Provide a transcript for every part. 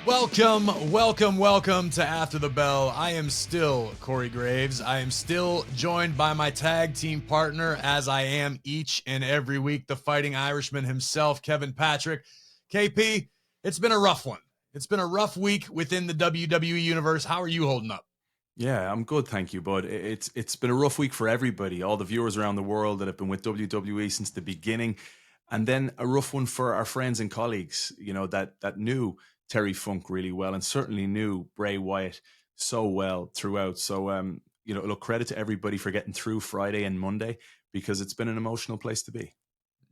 Welcome to After the Bell. I am still Corey Graves. I am still joined by my tag team partner, as I am each and every week, the Fighting Irishman himself, Kevin Patrick. KP, it's been a rough one. It's been a rough week within the WWE universe. How are you holding up? Yeah, I'm good, thank you, bud. It's been a rough week for everybody, all the viewers around the world that have been with WWE since the beginning, and then a rough one for our friends and colleagues, that knew Terry Funk really well and certainly knew Bray Wyatt so well throughout. So look, credit to everybody for getting through Friday and Monday because it's been an emotional place to be.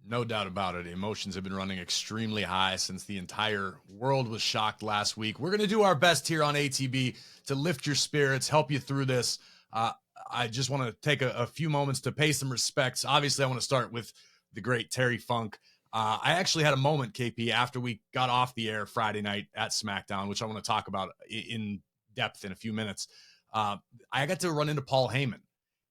No doubt about it. Emotions have been running extremely high since the entire world was shocked last week. We're going to do our best here on ATB to lift your spirits, help you through this. I just want to take a few moments to pay some respects. Obviously, I want to start with the great Terry Funk. I actually had a moment, KP, after we got off the air Friday night at SmackDown, which I want to talk about in depth in a few minutes. I got to run into Paul Heyman,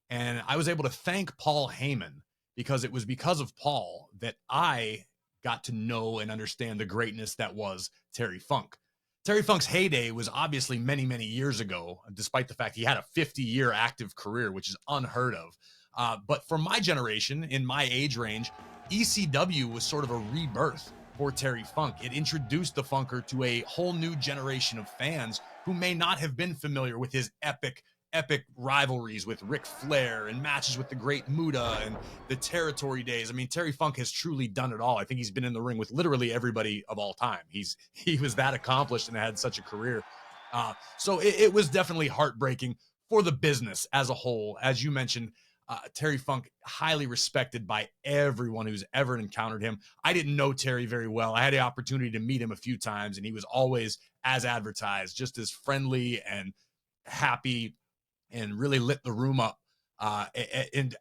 and I was able to thank Paul Heyman because it was because of Paul that I got to know and understand the greatness that was Terry Funk. Terry Funk's heyday was obviously many, many years ago, despite the fact he had a 50-year active career, which is unheard of. But for my generation, in my age range, ECW was sort of a rebirth for Terry Funk. It introduced the Funker to a whole new generation of fans who may not have been familiar with his epic rivalries with Ric Flair and matches with the Great Muta and the territory days. I mean, Terry Funk has truly done it all. I think he's been in the ring with literally everybody of all time. He was that accomplished and had such a career. So it was definitely heartbreaking for the business as a whole. As you mentioned, Terry Funk, highly respected by everyone who's ever encountered him. I didn't know Terry very well. I had the opportunity to meet him a few times, and he was always as advertised, just as friendly and happy, and really lit the room up. And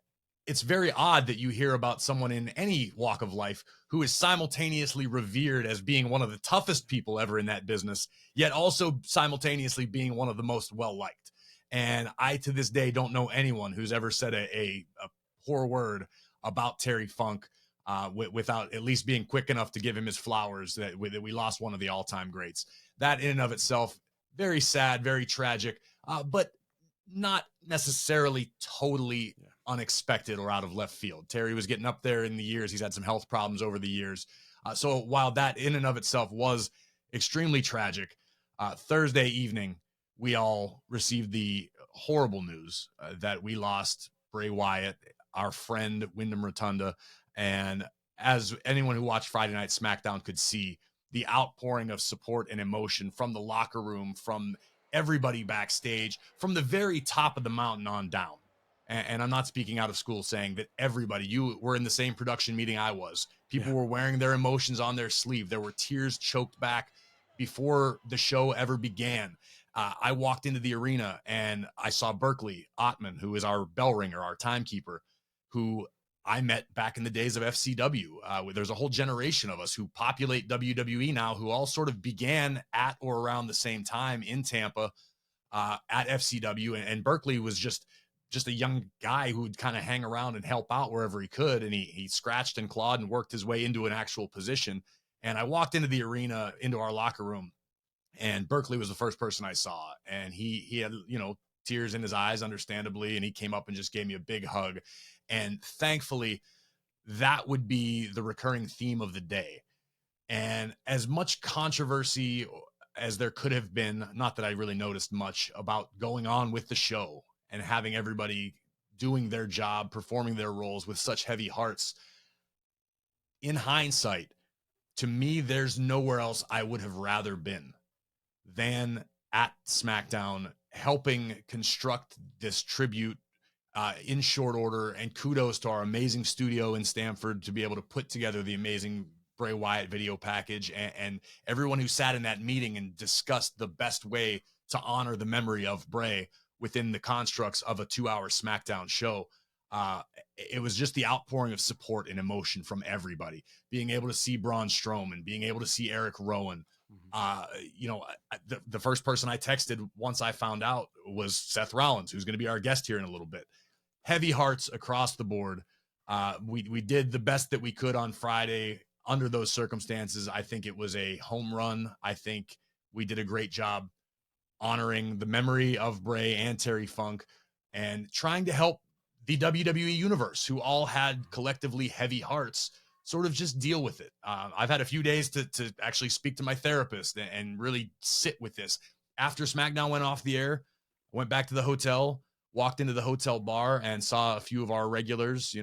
it's very odd that you hear about someone in any walk of life who is simultaneously revered as being one of the toughest people ever in that business, yet also simultaneously being one of the most well-liked. And I, to this day, don't know anyone who's ever said a poor word about Terry Funk without at least being quick enough to give him his flowers that we lost one of the all-time greats. That in and of itself, very sad, very tragic, but not necessarily totally unexpected or out of left field. Terry was getting up there in the years. He's had some health problems over the years. So while that in and of itself was extremely tragic, Thursday evening, we all received the horrible news that we lost Bray Wyatt, our friend Wyndham Rotunda. And as anyone who watched Friday Night SmackDown could see, the outpouring of support and emotion from the locker room, from everybody backstage, from the very top of the mountain on down. And I'm not speaking out of school saying that everybody, you were in the same production meeting I was. People were wearing their emotions on their sleeve. There were tears choked back before the show ever began. I walked into the arena and I saw Berkeley Ottman, who is our bell ringer, our timekeeper, who I met back in the days of FCW. There's a whole generation of us who populate WWE now who all sort of began at or around the same time in Tampa at FCW. And Berkeley was just a young guy who would kind of hang around and help out wherever he could. And he scratched and clawed and worked his way into an actual position. And I walked into the arena, into our locker room, and Berkeley was the first person I saw. And he had, tears in his eyes, understandably. And he came up and just gave me a big hug. And thankfully, that would be the recurring theme of the day. And as much controversy as there could have been, not that I really noticed much about going on with the show and having everybody doing their job, performing their roles with such heavy hearts, in hindsight, to me, there's nowhere else I would have rather been than at SmackDown, helping construct this tribute in short order. And kudos to our amazing studio in Stamford to be able to put together the amazing Bray Wyatt video package, and everyone who sat in that meeting and discussed the best way to honor the memory of Bray within the constructs of a 2-hour SmackDown show. It was just the outpouring of support and emotion from everybody. Being able to see Braun Strowman, being able to see Eric Rowan. The first person I texted once I found out was Seth Rollins, who's going to be our guest here in a little bit. Heavy hearts across the board. We did the best that we could on Friday under those circumstances. I think it was a home run. I think we did a great job honoring the memory of Bray and Terry Funk and trying to help the WWE universe, who all had collectively heavy hearts, sort of just deal with it. I've had a few days to actually speak to my therapist and really sit with this. After SmackDown went off the air, I went back to the hotel, walked into the hotel bar and saw a few of our regulars,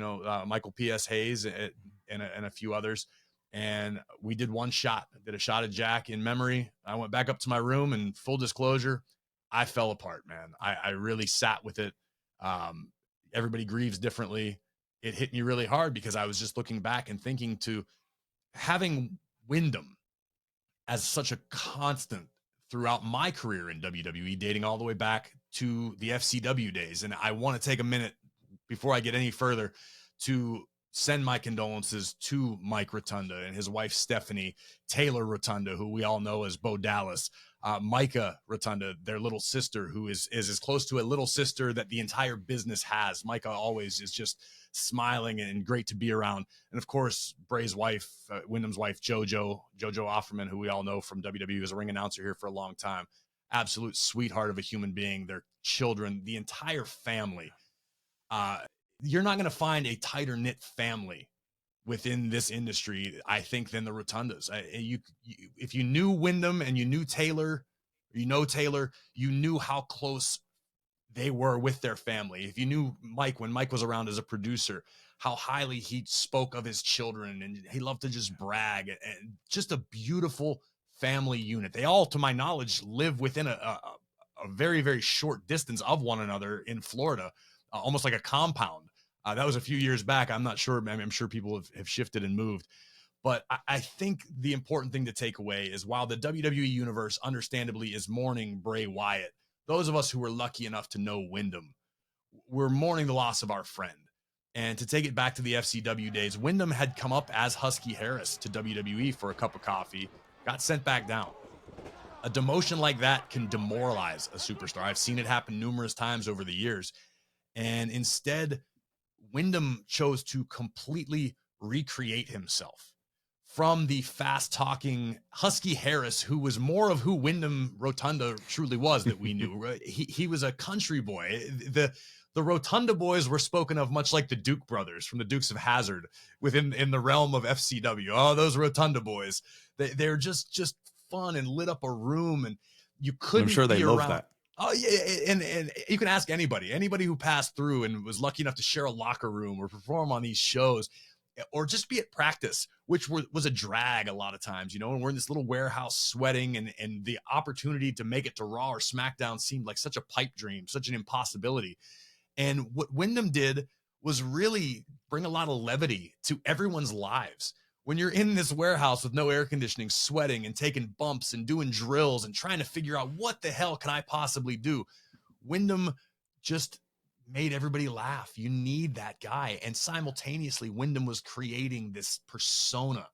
Michael P.S. Hayes and a few others. And we did one shot, did a shot of Jack in memory. I went back up to my room, and full disclosure, I fell apart, man. I really sat with it. Everybody grieves differently. It hit me really hard because I was just looking back and thinking to having Wyndham as such a constant throughout my career in WWE, dating all the way back to the FCW days. And I want to take a minute before I get any further to send my condolences to Mike Rotunda and his wife, Stephanie, Taylor Rotunda, who we all know as Bo Dallas, Micah Rotunda, their little sister, who is as close to a little sister that the entire business has. Micah always is just smiling and great to be around. And of course, Bray's wife, Wyndham's wife, Jojo Offerman, who we all know from WWE, as a ring announcer here for a long time. Absolute sweetheart of a human being, their children, the entire family. You're not going to find a tighter knit family within this industry, I think, than the Rotundas. If you knew Wyndham and you knew Taylor, Taylor, you knew how close they were with their family. If you knew Mike, when Mike was around as a producer, how highly he spoke of his children, and he loved to just brag, and just a beautiful family unit. They all, to my knowledge, live within a very, very short distance of one another in Florida, almost like a compound. That was a few years back. I'm not sure. I'm sure people have shifted and moved. But I think the important thing to take away is, while the WWE universe understandably is mourning Bray Wyatt, those of us who were lucky enough to know Wyndham, we're mourning the loss of our friend. And to take it back to the FCW days, Wyndham had come up as Husky Harris to WWE for a cup of coffee, got sent back down. A demotion like that can demoralize a superstar. I've seen it happen numerous times over the years. And instead, Wyndham chose to completely recreate himself from the fast-talking Husky Harris, who was more of who Wyndham Rotunda truly was that we knew. He was a country boy. The Rotunda boys were spoken of much like the Duke brothers from the Dukes of Hazzard in the realm of FCW. Oh, those Rotunda boys. They're just fun and lit up a room, and you couldn't I'm sure they be love around. that. Oh yeah, and you can ask anybody who passed through and was lucky enough to share a locker room or perform on these shows, or just be at practice, which was a drag a lot of times, and we're in this little warehouse sweating, and the opportunity to make it to Raw or SmackDown seemed like such a pipe dream, such an impossibility. And what Wyndham did was really bring a lot of levity to everyone's lives. When you're in this warehouse with no air conditioning, sweating and taking bumps and doing drills and trying to figure out what the hell can I possibly do, Wyndham just made everybody laugh. You need that guy. And simultaneously, Wyndham was creating this persona,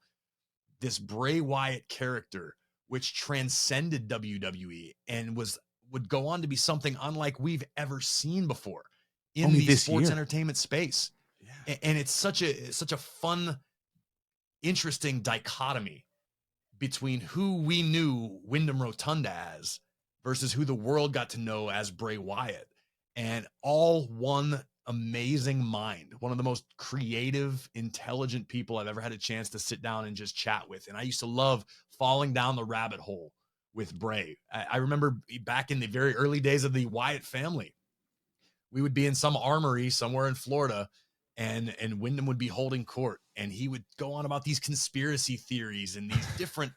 this Bray Wyatt character, which transcended WWE and would go on to be something unlike we've ever seen before in Only the this sports year. entertainment space. Yeah. And it's such a fun, interesting dichotomy between who we knew Wyndham Rotunda as versus who the world got to know as Bray Wyatt. And all one amazing mind, one of the most creative, intelligent people I've ever had a chance to sit down and just chat with. And I used to love falling down the rabbit hole with Bray. I remember back in the very early days of the Wyatt family, we would be in some armory somewhere in Florida, and Wyndham would be holding court, and he would go on about these conspiracy theories and these different,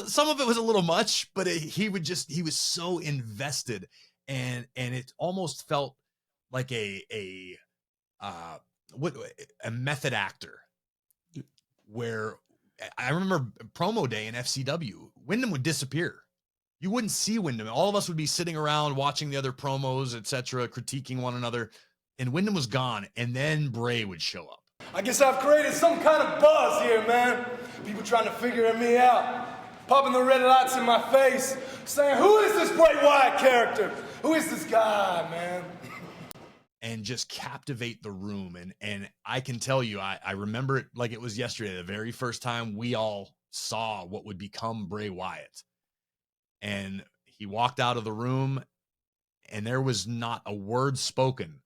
some of it was a little much, but he was so invested, and it almost felt like a method actor, where I remember promo day in FCW, Wyndham would disappear. You wouldn't see Wyndham. All of us would be sitting around watching the other promos, etc., critiquing one another, and Wyndham was gone, and then Bray would show up. I guess I've created some kind of buzz here, man. People trying to figure me out, popping the red lights in my face, saying, who is this Bray Wyatt character? Who is this guy, man? And just captivate the room. And I can tell you, I remember it like it was yesterday, the very first time we all saw what would become Bray Wyatt. And he walked out of the room, and there was not a word spoken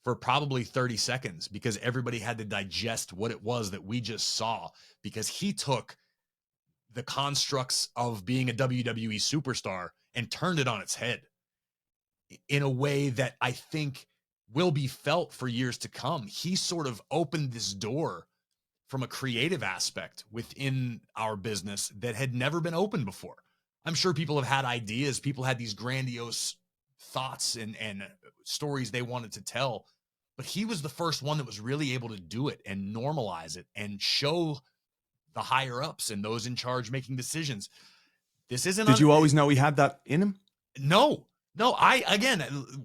for probably 30 seconds because everybody had to digest what it was that we just saw, because he took the constructs of being a WWE superstar and turned it on its head in a way that I think will be felt for years to come. He sort of opened this door from a creative aspect within our business that had never been opened before. I'm sure people have had ideas, people had these grandiose thoughts and stories they wanted to tell, but he was the first one that was really able to do it and normalize it and show the higher ups and those in charge making decisions. This isn't. Did you always know he had that in him? No. Again,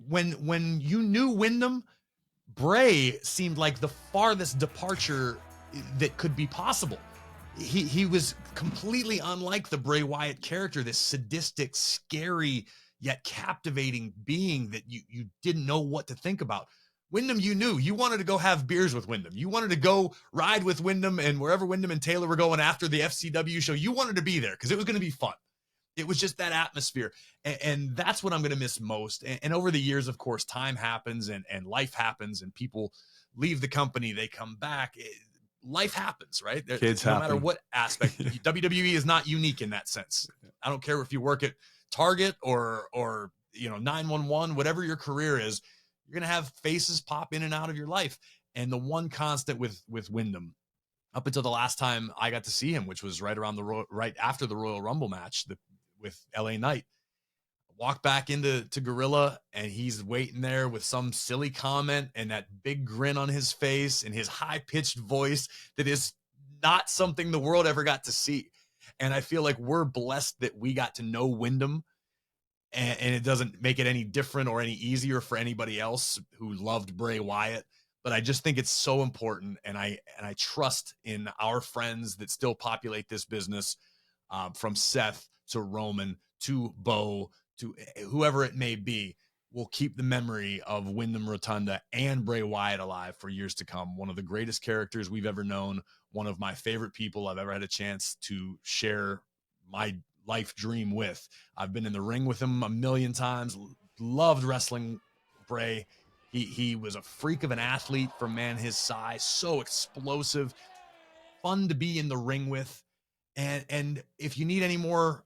when you knew Wyndham, Bray seemed like the farthest departure that could be possible. He was completely unlike the Bray Wyatt character, this sadistic, scary, yet captivating being that you didn't know what to think about. Wyndham, you knew. You wanted to go have beers with Wyndham. You wanted to go ride with Wyndham, and wherever Wyndham and Taylor were going after the FCW show, you wanted to be there because it was going to be fun. It was just that atmosphere. And that's what I'm going to miss most. And over the years, of course, time happens and life happens and people leave the company. They come back. Life happens, right? Kids no happen. matter what aspect. WWE is not unique in that sense. I don't care if you work at Target or 911, whatever your career is, you're going to have faces pop in and out of your life. And the one constant with Wyndham, up until the last time I got to see him, which was right after the Royal Rumble match with LA Knight, walk back into Gorilla, and he's waiting there with some silly comment and that big grin on his face and his high-pitched voice that is not something the world ever got to see. And I feel like we're blessed that we got to know Wyndham, and it doesn't make it any different or any easier for anybody else who loved Bray Wyatt. But I just think it's so important, and I trust in our friends that still populate this business, from Seth to Roman to Bo to whoever it may be, will keep the memory of Wyndham Rotunda and Bray Wyatt alive for years to come. One of the greatest characters we've ever known, one of my favorite people I've ever had a chance to share my life dream with. I've been in the ring with him a million times, loved wrestling Bray. He was a freak of an athlete for man his size, so explosive, fun to be in the ring with. And if you need any more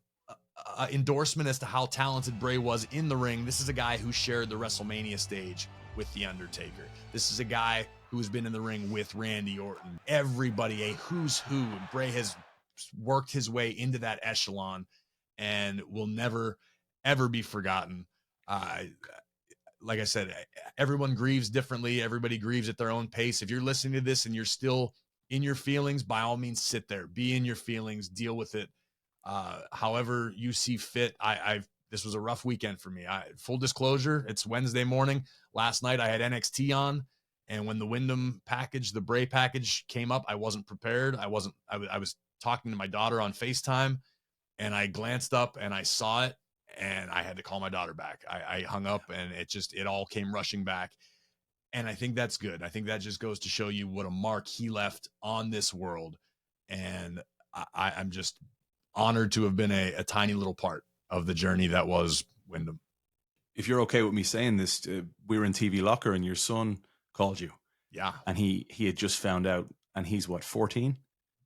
endorsement as to how talented Bray was in the ring, this is a guy who shared the WrestleMania stage with The Undertaker. This is a guy who has been in the ring with Randy Orton. Everybody, a who's who. Bray has worked his way into that echelon and will never, ever be forgotten. Like I said, everyone grieves differently. Everybody grieves at their own pace. If you're listening to this and you're still in your feelings, by all means, sit there, be in your feelings, deal with it. However you see fit. This was a rough weekend for me. Full disclosure, it's Wednesday morning. Last night I had NXT on, and when the Wyndham package, the Bray package came up, I wasn't prepared. I was talking to my daughter on FaceTime, and I glanced up and I saw it, and I had to call my daughter back. I hung up, and it all came rushing back. And I think that's good. I think that just goes to show you what a mark he left on this world. And I'm just honored to have been a tiny little part of the journey that was Wyndham. If you're okay with me saying this, we were in TV Locker and your son called you. Yeah. And he had just found out, and he's what, 14?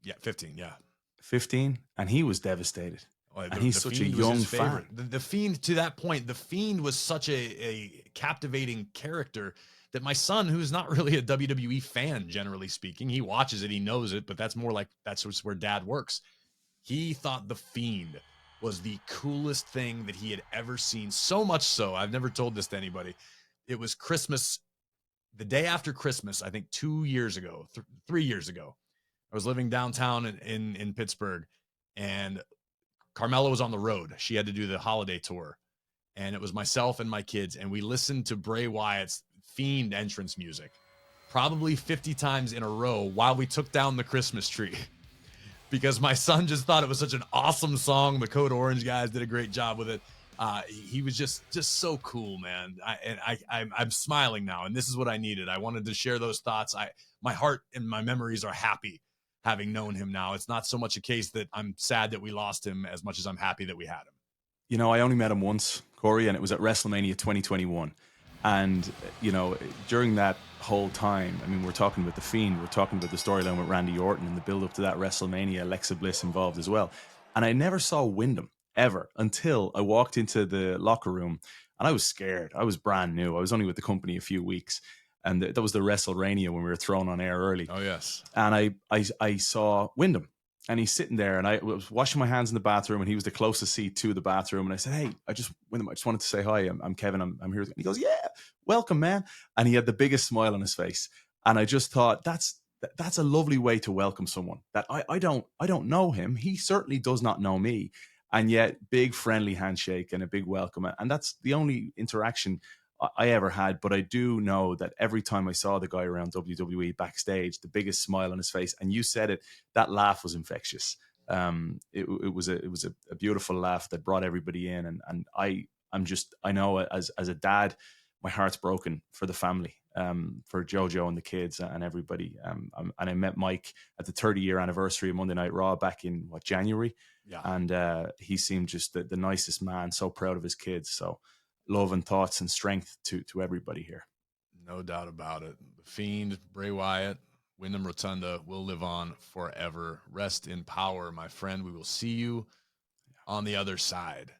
Yeah, 15. Yeah. 15. And he was devastated. And he's such a young fan. The Fiend, to that point, the Fiend was such a captivating character that my son, who's not really a WWE fan, generally speaking, he watches it, he knows it, but that's more like that's just where dad works. He thought the Fiend was the coolest thing that he had ever seen. So much so, I've never told this to anybody. It was Christmas, the day after Christmas, I think 2 years ago, 3 years ago. I was living downtown in Pittsburgh, and Carmella was on the road. She had to do the holiday tour, and it was myself and my kids, and we listened to Bray Wyatt's Fiend entrance music probably 50 times in a row while we took down the Christmas tree. Because my son just thought it was such an awesome song. The Code Orange guys did a great job with it. He was just so cool, man. I'm smiling now, and this is what I needed. I wanted to share those thoughts. My heart and my memories are happy having known him now. It's not so much a case that I'm sad that we lost him as much as I'm happy that we had him. You know, I only met him once, Corey, and it was at WrestleMania 2021. And, you know, during that whole time, I mean, we're talking about The Fiend, we're talking about the storyline with Randy Orton and the build up to that WrestleMania, Alexa Bliss involved as well. And I never saw Wyndham ever until I walked into the locker room and I was scared. I was brand new. I was only with the company a few weeks. And that was the WrestleMania when we were thrown on air early. Oh, yes. And I saw Wyndham. And he's sitting there, and I was washing my hands in the bathroom, and he was the closest seat to the bathroom. And I said, "Hey, Wyndham, I just wanted to say hi. I'm Kevin. I'm here." And he goes, "Yeah, welcome, man." And he had the biggest smile on his face. And I just thought that's a lovely way to welcome someone that I don't know him. He certainly does not know me, and yet big friendly handshake and a big welcome. And that's the only interaction I ever had. But I do know that every time I saw the guy around WWE backstage, the biggest smile on his face, and you said it, that laugh was infectious. It was a beautiful laugh that brought everybody in, and I know as a dad, my heart's broken for the family, for JoJo and the kids and everybody. And I met Mike at the 30-year anniversary of Monday Night Raw back in January, Yeah. and he seemed just the nicest man, so proud of his kids. So love and thoughts and strength to everybody here. No doubt about it. The Fiend, Bray Wyatt, Wyndham Rotunda will live on forever. Rest in power, my friend. We will see you on the other side.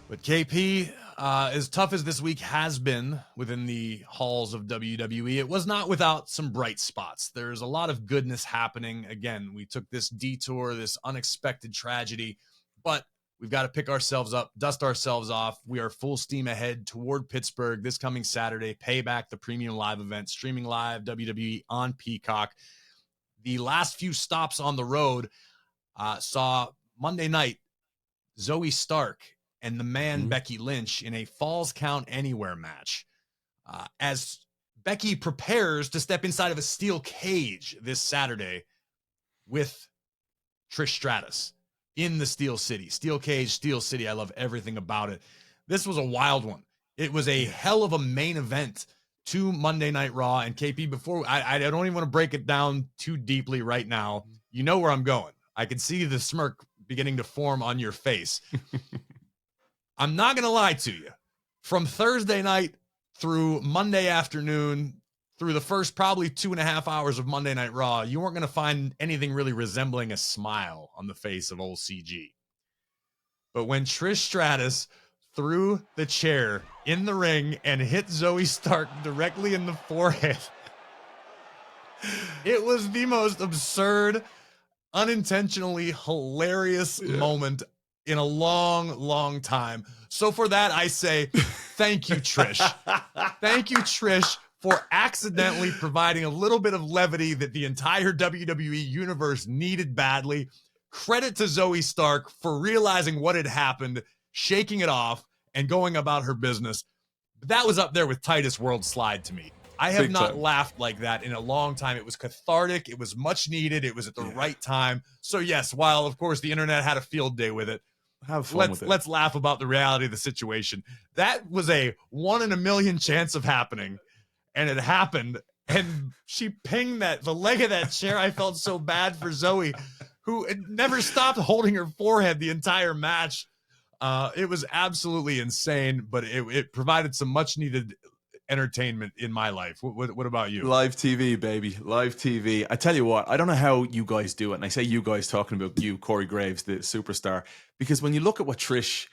But KP, as tough as this week has been within the halls of WWE, it was not without some bright spots. There's a lot of goodness happening. Again, we took this detour, this unexpected tragedy, but we've got to pick ourselves up, dust ourselves off. We are full steam ahead toward Pittsburgh this coming Saturday. Payback, the premium live event, streaming live WWE on Peacock. The last few stops on the road saw Monday night Zoe Stark and the man Becky Lynch in a Falls Count Anywhere match. As Becky prepares to step inside of a steel cage this Saturday with Trish Stratus in the Steel City. Steel cage, Steel City. I love everything about it. This was a wild one. It was a hell of a main event to Monday Night Raw. And KP, before I don't even want to break it down too deeply right now. You know where I'm going. I can see the smirk beginning to form on your face. I'm not going to lie to you. From Thursday night through Monday afternoon, through the first probably 2.5 hours of Monday Night Raw, you weren't going to find anything really resembling a smile on the face of old CG. But when Trish Stratus threw the chair in the ring and hit Zoe Stark directly in the forehead, it was the most absurd, unintentionally hilarious moment in a long, long time. So for that, I say, thank you, Trish. Thank you, Trish, for accidentally providing a little bit of levity that the entire WWE universe needed badly. Credit to Zoe Stark for realizing what had happened, shaking it off, and going about her business. That was up there with Titus World Slide to me. I have not laughed like that in a long time. It was cathartic. It was much needed. It was at the right time. So yes, while of course the internet had a field day with it, have fun with it. Let's laugh about the reality of the situation. That was a 1 in a million chance of happening. And it happened, and she pinged the leg of that chair. I felt so bad for Zoe, who never stopped holding her forehead the entire match. It was absolutely insane, but it provided some much needed entertainment in my life. What about you? Live TV, baby. Live TV. I tell you what, I don't know how you guys do it. And I say you guys talking about you, Corey Graves, the superstar, because when you look at what Trish,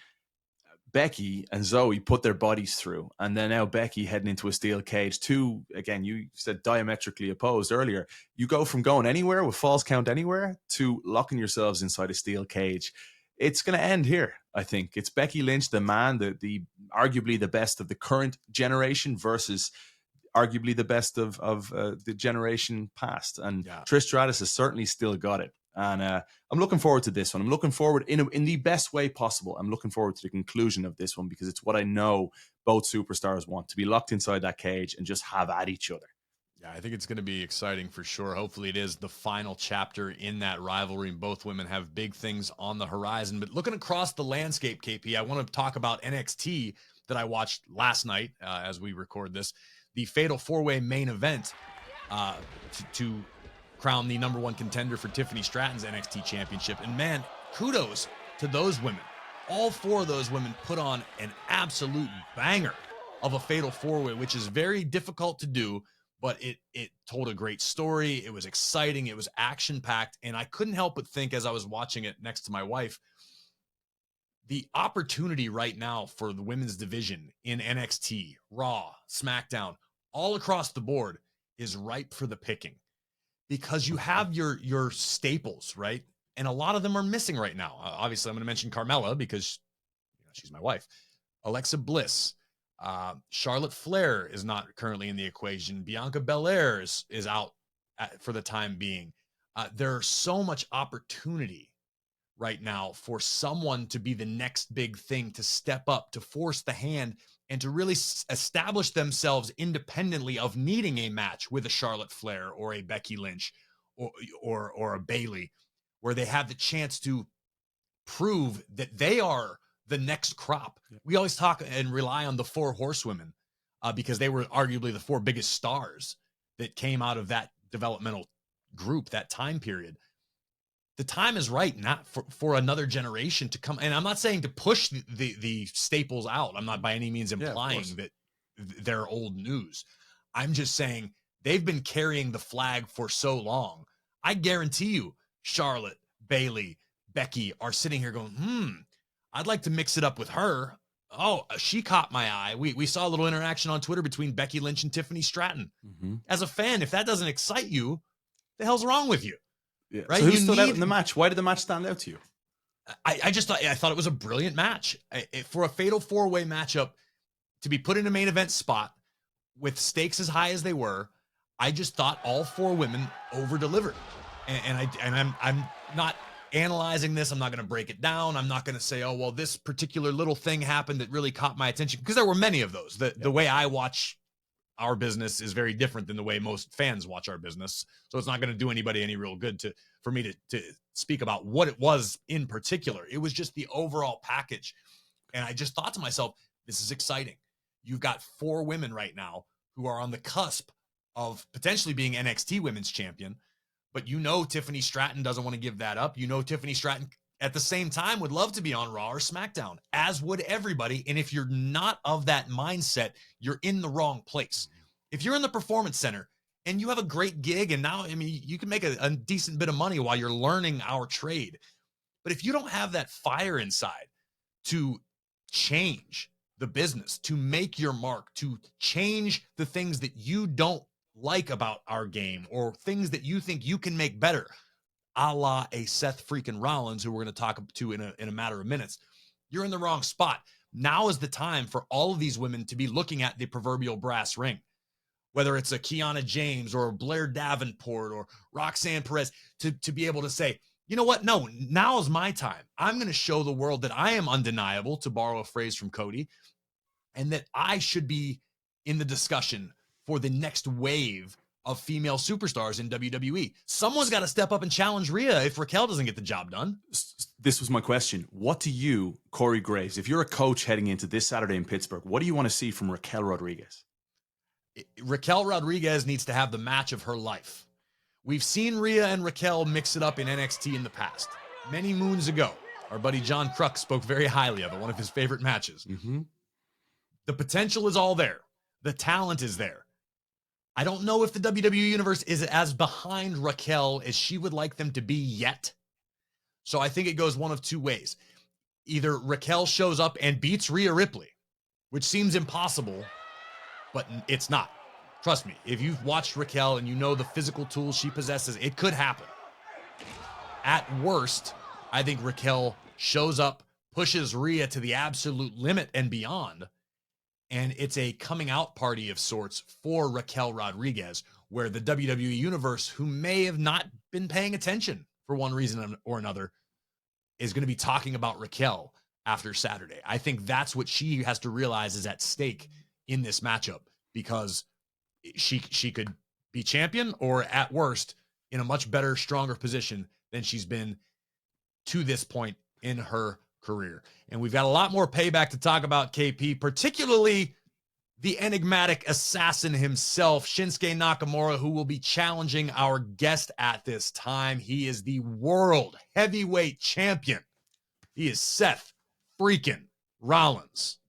Becky and Zoe put their bodies through, and then now Becky heading into a steel cage, two, again, you said diametrically opposed earlier. You go from going anywhere with Falls Count Anywhere to locking yourselves inside a steel cage. It's going to end here, I think. It's Becky Lynch, the man, the arguably the best of the current generation versus arguably the best of the generation past. And Trish Stratus has certainly still got it. And I'm looking forward to this one. I'm looking forward in the best way possible. I'm looking forward to the conclusion of this one because it's what I know both superstars want, to be locked inside that cage and just have at each other. Yeah, I think it's going to be exciting for sure. Hopefully it is the final chapter in that rivalry, and both women have big things on the horizon. But looking across the landscape, KP, I want to talk about NXT that I watched last night as we record this, the Fatal 4-Way main event to crowned the #1 contender for Tiffany Stratton's NXT championship. And man, kudos to those women. All 4 of those women put on an absolute banger of a fatal 4-way, which is very difficult to do, but it told a great story. It was exciting. It was action-packed. And I couldn't help but think, as I was watching it next to my wife, the opportunity right now for the women's division in NXT, Raw, SmackDown, all across the board is ripe for the picking, because you have your staples, right? And a lot of them are missing right now. Obviously, I'm going to mention Carmella because she's my wife. Alexa Bliss, Charlotte Flair is not currently in the equation. Bianca Belair is out for the time being. There's so much opportunity right now for someone to be the next big thing, to step up, to force the hand, and to really establish themselves independently of needing a match with a Charlotte Flair or a Becky Lynch or a Bayley, where they have the chance to prove that they are the next crop. Yeah. We always talk and rely on the 4 horsewomen because they were arguably the 4 biggest stars that came out of that developmental group, that time period. The time is right not for another generation to come. And I'm not saying to push the staples out. I'm not by any means implying that they're old news. I'm just saying they've been carrying the flag for so long. I guarantee you, Charlotte, Bayley, Becky are sitting here going, I'd like to mix it up with her. Oh, she caught my eye. We saw a little interaction on Twitter between Becky Lynch and Tiffany Stratton. Mm-hmm. As a fan, if that doesn't excite you, the hell's wrong with you? Yeah. Right? So who stood out in the match? Why did the match stand out to you? I thought it was a brilliant match. For a fatal 4-way matchup to be put in a main event spot with stakes as high as they were, I just thought all 4 women over-delivered. And I'm not analyzing this. I'm not going to break it down. I'm not going to say, oh, well, this particular little thing happened that really caught my attention, because there were many of those. The way I watch our business is very different than the way most fans watch our business. So it's not going to do anybody any real good for me to speak about what it was in particular. It was just the overall package. And I just thought to myself, this is exciting. You've got 4 women right now who are on the cusp of potentially being NXT Women's Champion. But Tiffany Stratton doesn't want to give that up. Tiffany Stratton at the same time would love to be on Raw or SmackDown, as would everybody. And if you're not of that mindset, you're in the wrong place. If you're in the Performance Center and you have a great gig, and now, you can make a decent bit of money while you're learning our trade. But if you don't have that fire inside to change the business, to make your mark, to change the things that you don't like about our game or things that you think you can make better, a la a Seth freaking Rollins, who we're going to talk to in a matter of minutes, you're in the wrong spot. Now is the time for all of these women to be looking at the proverbial brass ring, whether it's a Kiana James or Blair Davenport or Roxanne Perez, to be able to say, you know what? No, now is my time. I'm going to show the world that I am undeniable, to borrow a phrase from Cody, and that I should be in the discussion for the next wave of female superstars in WWE. Someone's got to step up and challenge Rhea if Raquel doesn't get the job done. This was my question. What do you, Corey Graves, if you're a coach heading into this Saturday in Pittsburgh, what do you want to see from Raquel Rodriguez? Raquel Rodriguez needs to have the match of her life. We've seen Rhea and Raquel mix it up in NXT in the past. Many moons ago, our buddy John Kruk spoke very highly of it, one of his favorite matches. Mm-hmm. The potential is all there. The talent is there. I don't know if the WWE Universe is as behind Raquel as she would like them to be yet. So I think it goes one of 2 ways. Either Raquel shows up and beats Rhea Ripley, which seems impossible, but it's not. Trust me, if you've watched Raquel and you know the physical tools she possesses, it could happen. At worst, I think Raquel shows up, pushes Rhea to the absolute limit and beyond, and it's a coming out party of sorts for Raquel Rodriguez, where the WWE Universe, who may have not been paying attention for one reason or another, is going to be talking about Raquel after Saturday. I think that's what she has to realize is at stake in this matchup, because she could be champion, or at worst in a much better, stronger position than she's been to this point in her career. And we've got a lot more payback to talk about, KP, particularly the enigmatic assassin himself, Shinsuke Nakamura, who will be challenging our guest at this time. He is the world heavyweight champion. He is Seth freaking Rollins.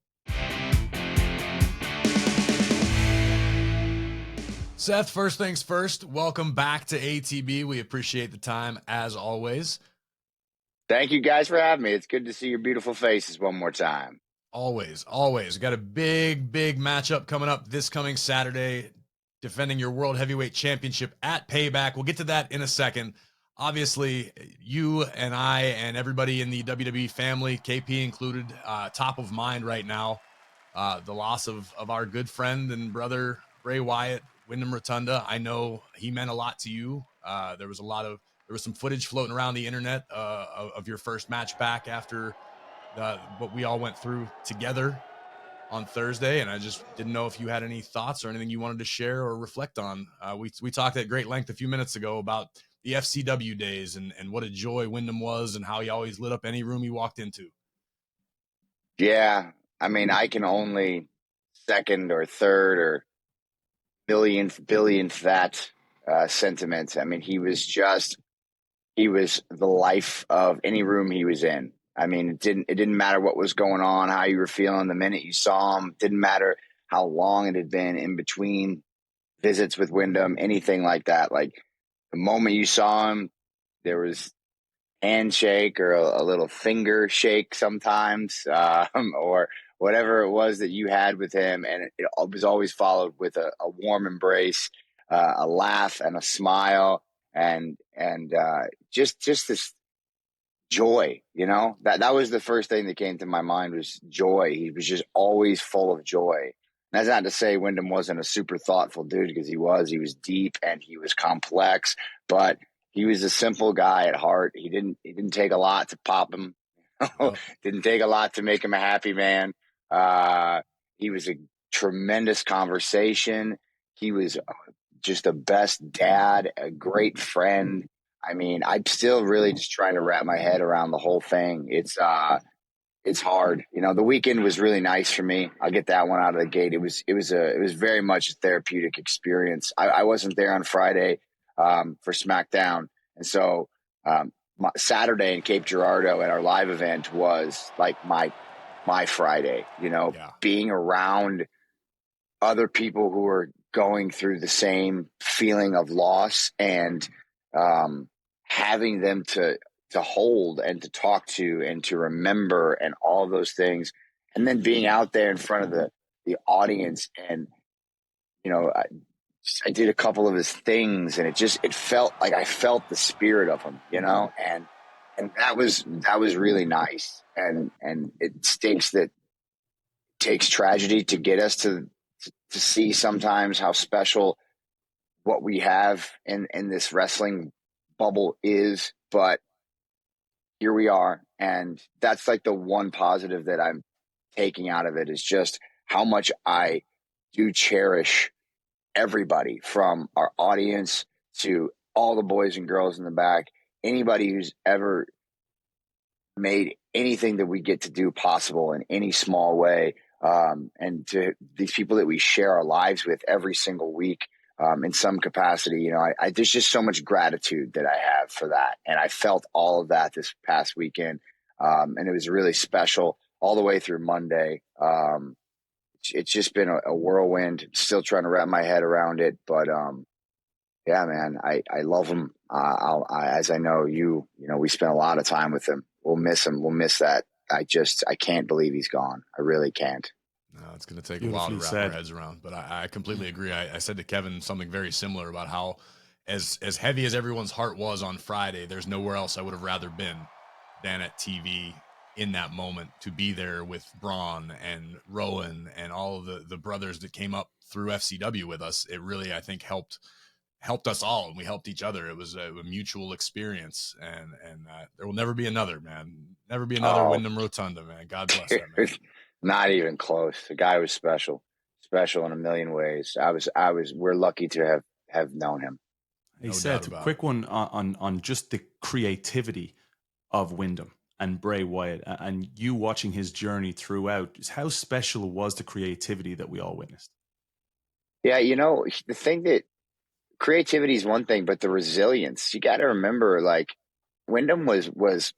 Seth, first things first, welcome back to ATB. We appreciate the time as always. Thank you guys for having me. It's good to see your beautiful faces one more time. Always. We got a big matchup coming up this coming Saturday, defending your World Heavyweight Championship at Payback. We'll get to that in a second. Obviously, you and I and everybody in the WWE family, KP included, top of mind right now. The loss of our good friend and brother, Bray Wyatt, Wyndham Rotunda. I know he meant a lot to you. There was some footage floating around the internet of your first match back after what we all went through together on Thursday, and I just didn't know if you had any thoughts or anything you wanted to share or reflect on. We talked at great length a few minutes ago about the FCW days and what a joy Wyndham was and how he always lit up any room he walked into. Yeah, I mean, I can only second or third or billionth that sentiment. I mean, he was the life of any room he was in. I mean, it didn't matter what was going on, how you were feeling the minute you saw him. It didn't matter how long it had been in between visits with Wyndham, anything like that. Like the moment you saw him, there was handshake or a little finger shake sometimes, or whatever it was that you had with him, and it was always followed with a warm embrace, a laugh, and a smile, and just this joy. You know, that was the first thing that came to my mind was joy. He was just always full of joy. And that's not to say Wyndham wasn't a super thoughtful dude, because he was deep and he was complex, but he was a simple guy at heart. He didn't take a lot to pop him. Didn't take a lot to make him a happy man. He was a tremendous conversation. He was just the best dad, a great friend. I mean, I'm still really just trying to wrap my head around the whole thing. It's hard. You know, the weekend was really nice for me. I'll get that one out of the gate. It was very much a therapeutic experience. I wasn't there on Friday for SmackDown, and so Saturday in Cape Girardeau at our live event was like my Friday. You know, being around other people who are going through the same feeling of loss and having them to hold and to talk to and to remember and all those things, and then being out there in front of the audience. And you know, I did a couple of his things, and it felt like I felt the spirit of him, you know, and that was really nice. And it stinks that it takes tragedy to get us to see sometimes how special what we have in this wrestling bubble is, but here we are. And that's like the one positive that I'm taking out of it, is just how much I do cherish everybody, from our audience to all the boys and girls in the back, anybody who's ever made anything that we get to do possible in any small way. And to these people that we share our lives with every single week, in some capacity, you know, there's just so much gratitude that I have for that. And I felt all of that this past weekend. And it was really special all the way through Monday. It's just been a whirlwind. Still trying to wrap my head around it, but yeah, man, I love him. As I know you know, we spent a lot of time with him. We'll miss him. We'll miss that. I can't believe he's gone. I really can't. No, it's going to take a while to wrap our heads around, but I completely agree. I said to Kevin something very similar about how as heavy as everyone's heart was on Friday, there's nowhere else I would have rather been than at TV in that moment, to be there with Braun and Rowan and all of the brothers that came up through FCW with us. It really, I think, helped us all, and we helped each other. It was a mutual experience, and there will never be another, man. Never be another Wyndham Rotunda, man. God bless that man. Not even close. The guy was special in a million ways. We're lucky to have known him. He said a quick one on just the creativity of Wyndham and Bray Wyatt, and you watching his journey throughout, how special was the creativity that we all witnessed? Yeah, the thing that creativity is one thing, but the resilience, you got to remember, like Wyndham was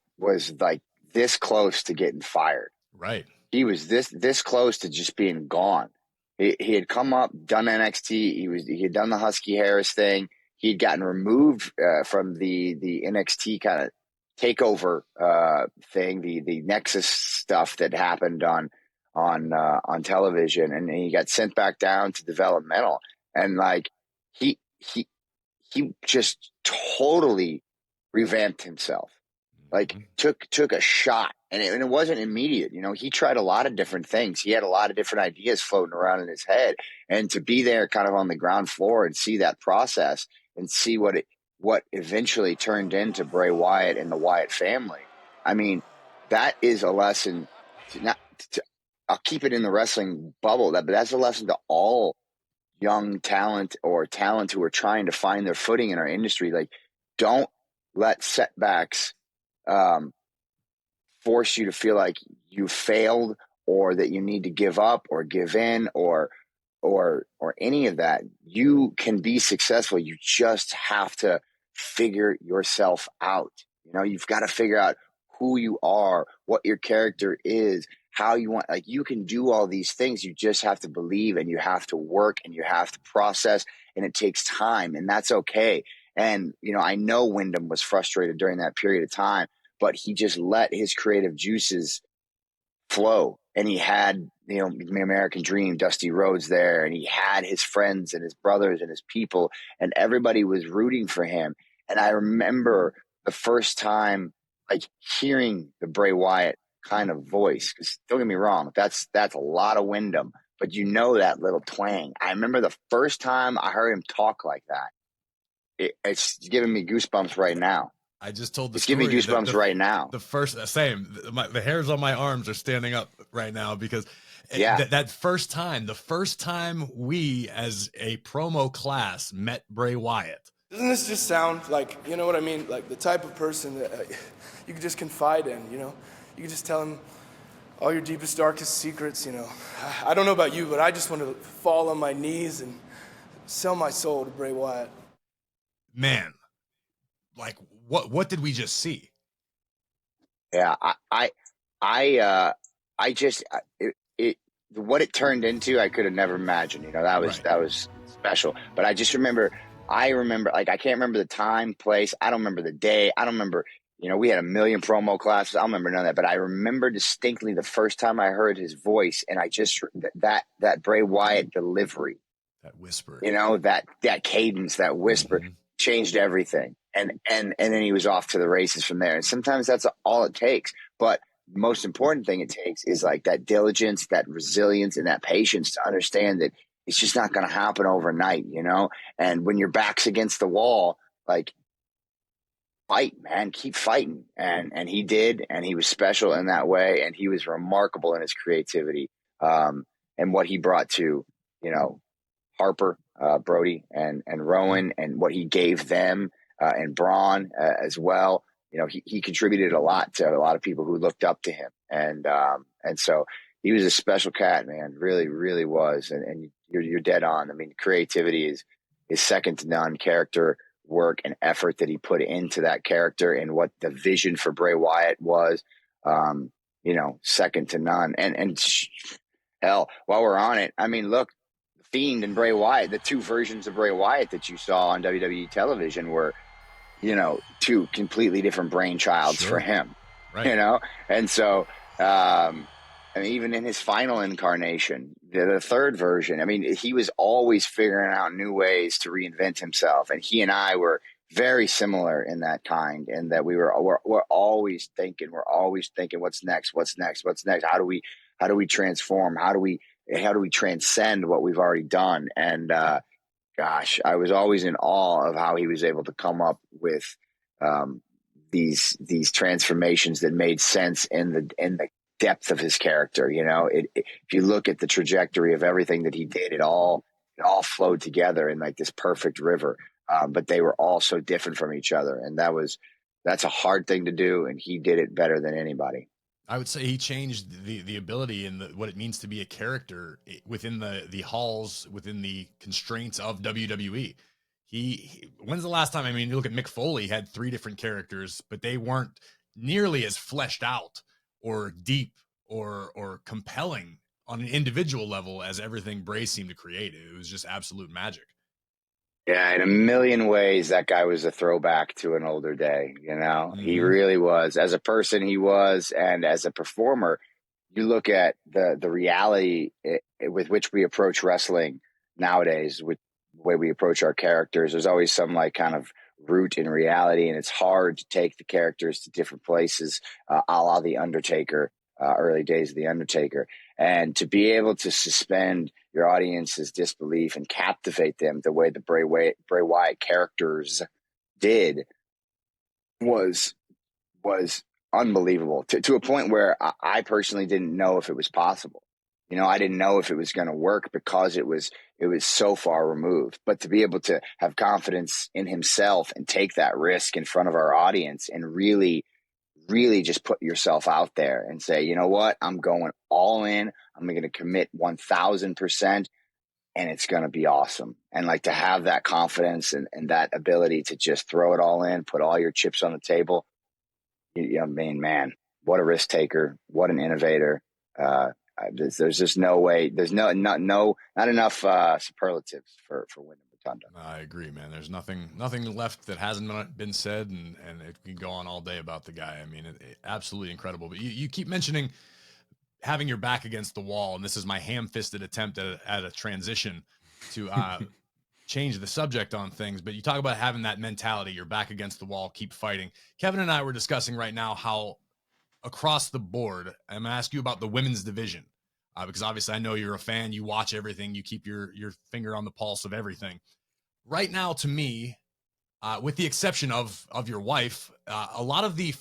like this close to getting fired. Right. He was this close to just being gone. He had come up, done NXT. He had done the Husky Harris thing. He had gotten removed from the NXT kind of takeover thing, the Nexus stuff that happened on television, and he got sent back down to developmental. And like he just totally revamped himself. Like took a shot, and it wasn't immediate. He tried a lot of different things. He had a lot of different ideas floating around in his head, and to be there kind of on the ground floor and see that process and see what eventually turned into Bray Wyatt and the Wyatt family. I mean, that is a lesson. I'll keep it in the wrestling bubble. But that's a lesson to all young talent or talent who are trying to find their footing in our industry. Like, don't let setbacks force you to feel like you failed or that you need to give up or give in or any of that. You can be successful. You just have to figure yourself out. You've got to figure out who you are, what your character is, how you want. Like, you can do all these things. You just have to believe, and you have to work, and you have to process, and it takes time, and that's okay. And, I know Wyndham was frustrated during that period of time, but he just let his creative juices flow. And he had, the American Dream, Dusty Rhodes there, and he had his friends and his brothers and his people, and everybody was rooting for him. And I remember the first time, like, hearing the Bray Wyatt kind of voice, because don't get me wrong, that's a lot of Wyndham, but that little twang. I remember the first time I heard him talk like that. It's giving me goosebumps right now. I just told the It's story. giving me goosebumps right now. The first, same. The hairs on my arms are standing up right now because that first time we as a promo class met Bray Wyatt. Doesn't this just sound like, you know what I mean? Like the type of person that you could just confide in, You could just tell him all your deepest, darkest secrets, I don't know about you, but I just want to fall on my knees and sell my soul to Bray Wyatt. Man, like, what did we just see? Yeah, what it turned into, I could have never imagined. That was special. But I just remember, like, I can't remember the time, place. I don't remember the day. I don't remember, we had a million promo classes. I don't remember none of that. But I remember distinctly the first time I heard his voice, and I just that Bray Wyatt delivery, that whisper, that cadence, that whisper. Mm-hmm. Changed everything. And then he was off to the races from there. And sometimes that's all it takes. But the most important thing it takes is like that diligence, that resilience, and that patience to understand that it's just not going to happen overnight, And when your back's against the wall, like, fight, man, keep fighting. And he did, and he was special in that way. And he was remarkable in his creativity and what he brought to, Harper, Brody, and Rowan, and what he gave them, and Braun as well. He contributed a lot to a lot of people who looked up to him, and so he was a special cat, man. Really, really was. And you're dead on. I mean, creativity is second to none. Character work and effort that he put into that character, and what the vision for Bray Wyatt was, second to none. And hell, while we're on it, I mean, look. Fiend and Bray Wyatt, the two versions of Bray Wyatt that you saw on WWE television were, two completely different brainchilds for him, right. And so, even in his final incarnation, the third version, I mean, he was always figuring out new ways to reinvent himself. And he and I were very similar in that kind, and that we're always thinking, what's next? How do we transform? How do we transcend what we've already done? And gosh, I was always in awe of how he was able to come up with these transformations that made sense in the depth of his character. If you look at the trajectory of everything that he did, it all flowed together in like this perfect river. But they were all so different from each other, and that was That's a hard thing to do, and he did it better than anybody. I would say he changed the ability and what it means to be a character within the halls, within the constraints of WWE. When's the last time? I mean, you look at Mick Foley, had 3 different characters, but they weren't nearly as fleshed out or deep or compelling on an individual level as everything Bray seemed to create. It was just absolute magic. Yeah, in a million ways, that guy was a throwback to an older day. You know, he really was. As a person, he was, and as a performer, you look at the reality with which we approach wrestling nowadays, with the way we approach our characters. There's always some like kind of root in reality, and it's hard to take the characters to different places, a la The Undertaker, early days of The Undertaker. And to be able to suspend your audience's disbelief and captivate them the way the Bray Wyatt characters did was unbelievable, to a point where I personally didn't know if it was possible. You know, I didn't know if it was going to work because it was so far removed. But to be able to have confidence in himself and take that risk in front of our audience and really just put yourself out there and say, you know what, I'm going all in. I'm going to commit 1000%, and it's going to be awesome. And like to have that confidence and that ability to just throw it all in, put all your chips on the table. I mean, man, what a risk taker, what an innovator. There's just no way. There's not enough superlatives for Wyndham Rotunda. I agree, man. There's nothing left that hasn't been said, and it can go on all day about the guy. I mean, absolutely incredible. But you keep mentioning having your back against the wall, and this is my ham-fisted attempt at a transition to change the subject on things. But you talk about having that mentality, your back against the wall, keep fighting. Kevin and I were discussing right now how across the board, I'm going to ask you about the women's division, because obviously I know you're a fan. You watch everything. You keep your finger on the pulse of everything. Right now, to me, with the exception of your wife, a lot of the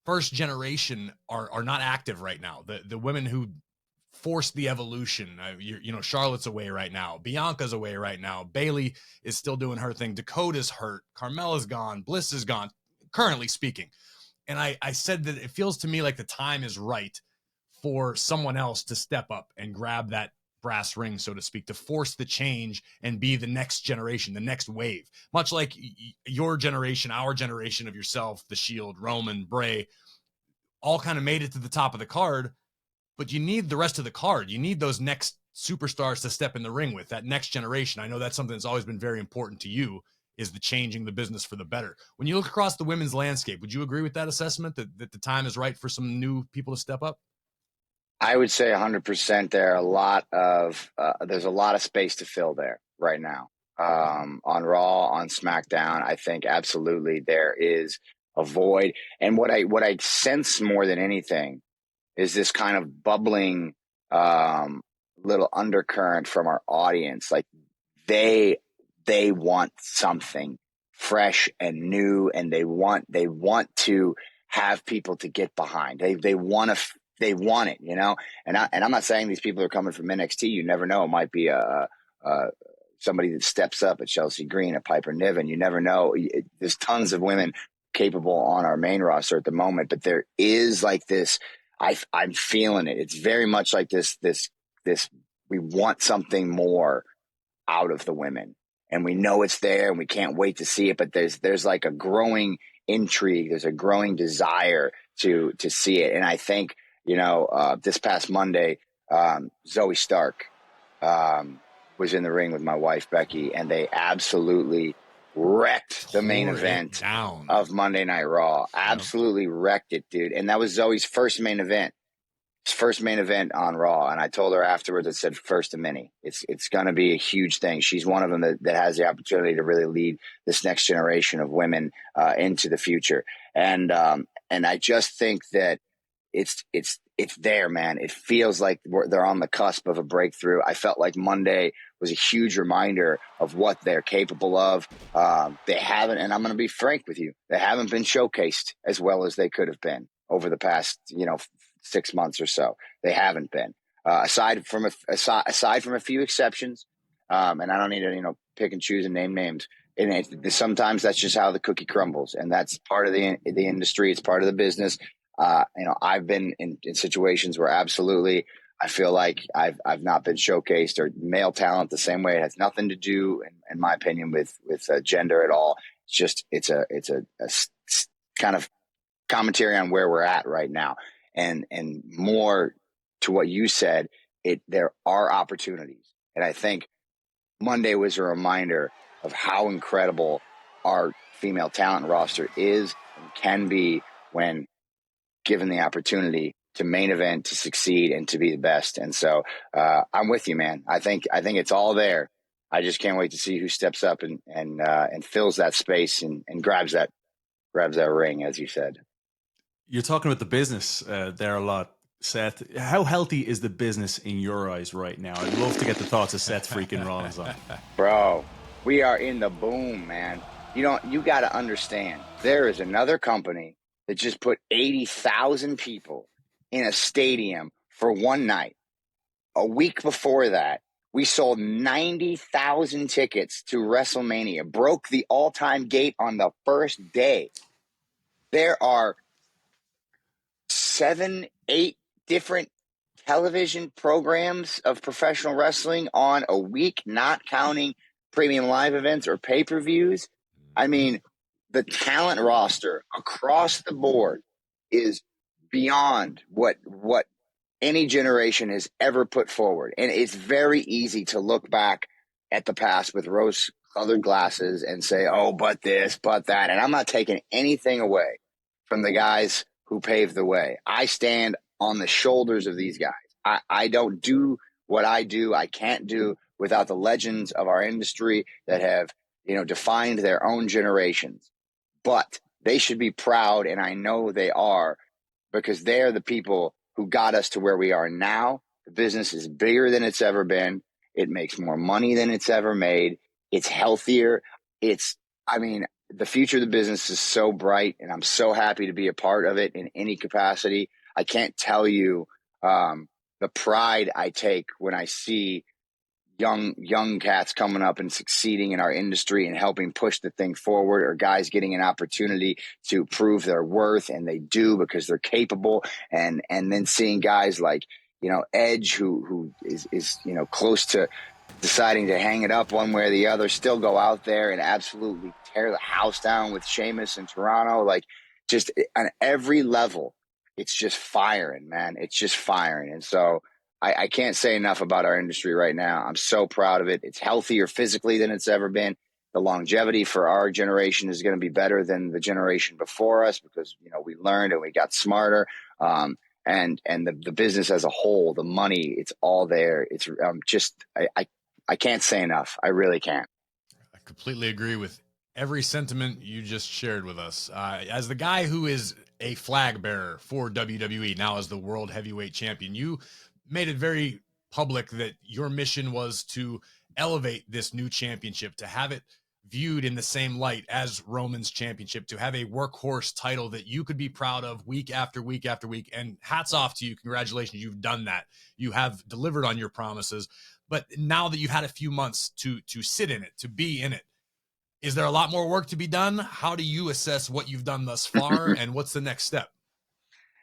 first generation are not active right now. The women who forced the evolution, Charlotte's away right now. Bianca's away right now. Bayley is still doing her thing. Dakota's hurt. Carmella's gone. Bliss is gone, currently speaking. And I said that it feels to me like the time is right for someone else to step up and grab that brass ring, so to speak, to force the change and be the next generation, the next wave. Much like your generation, our generation of yourself, The Shield, Roman, Bray, all kind of made it to the top of the card, but you need the rest of the card. You need those next superstars to step in the ring with, that next generation. I know that's something that's always been very important to you, is the changing the business for the better. When you look across the women's landscape, would you agree with that assessment, that the time is right for some new people to step up? I would say 100%. There's a lot of space to fill there right now. On Raw, on SmackDown, I think absolutely there is a void. And what I sense more than anything is this kind of bubbling little undercurrent from our audience. Like they want something fresh and new, and they want to have people to get behind. They want it, you know. And I'm not saying these people are coming from NXT. You never know. It might be somebody that steps up at Chelsea Green, at Piper Niven. You never know. There's tons of women capable on our main roster at the moment, but there is like this. I'm feeling it. It's very much like this. We want something more out of the women, and we know it's there, and we can't wait to see it. But there's like a growing intrigue. There's a growing desire to see it, and I think, this past Monday, Zoe Stark was in the ring with my wife Becky, and they absolutely wrecked the main event of Monday Night Raw. Absolutely wrecked it, dude. And that was Zoe's first main event. First main event on Raw. And I told her afterwards, I said, first to many. It's going to be a huge thing. She's one of them that has the opportunity to really lead this next generation of women into the future. And I just think that it's there, man. It feels like they're on the cusp of a breakthrough. I felt like Monday was a huge reminder of what they're capable of. They haven't, and I'm going to be frank with you, they haven't been showcased as well as they could have been over the past, 6 months or so. They haven't been, aside from a few exceptions. And I don't need to, pick and choose and name names, And sometimes that's just how the cookie crumbles, and that's part of the industry. It's part of the business. I've been in situations where absolutely I feel like I've not been showcased, or male talent the same way. It has nothing to do, in my opinion, with gender at all. It's just it's a kind of commentary on where we're at right now, and more to what you said. There are opportunities, and I think Monday was a reminder of how incredible our female talent roster is and can be when given the opportunity to main event, to succeed, and to be the best. And so I'm with you, man. I think it's all there. I just can't wait to see who steps up and fills that space and grabs that ring, as you said. You're talking about the business there a lot, Seth. How healthy is the business in your eyes right now? I'd love to get the thoughts of Seth freaking Rollins on. Bro, we are in the boom, man. You got to understand, there is another company that just put 80,000 people in a stadium for one night. A week before that, we sold 90,000 tickets to WrestleMania, broke the all-time gate on the first day. There are 7, 8 different television programs of professional wrestling on a week, not counting premium live events or pay-per-views. I mean, the talent roster across the board is beyond what any generation has ever put forward. And it's very easy to look back at the past with rose-colored glasses and say, oh, but this, but that. And I'm not taking anything away from the guys who paved the way. I stand on the shoulders of these guys. I don't do what I do. I can't do without the legends of our industry that have, defined their own generations. But they should be proud, and I know they are, because they're the people who got us to where we are now. The business is bigger than it's ever been. It makes more money than it's ever made. It's healthier. The future of the business is so bright, and I'm so happy to be a part of it in any capacity. I can't tell you the pride I take when I see young cats coming up and succeeding in our industry and helping push the thing forward, or guys getting an opportunity to prove their worth, and they do because they're capable. And then seeing guys like, Edge, who is close to deciding to hang it up one way or the other, still go out there and absolutely tear the house down with Sheamus in Toronto. Like, just on every level, it's just firing, man. It's just firing. And so I can't say enough about our industry right now. I'm so proud of it. It's healthier physically than it's ever been. The longevity for our generation is going to be better than the generation before us, because, we learned and we got smarter. And the business as a whole, the money, it's all there. It's I can't say enough. I really can't. I completely agree with every sentiment you just shared with us. As the guy who is a flag bearer for WWE now as the World Heavyweight Champion, you made it very public that your mission was to elevate this new championship, to have it viewed in the same light as Roman's championship, to have a workhorse title that you could be proud of week after week after week. And hats off to you. Congratulations. You've done that. You have delivered on your promises. But now that you've had a few months to sit in it, to be in it, is there a lot more work to be done? How do you assess what you've done thus far, and what's the next step?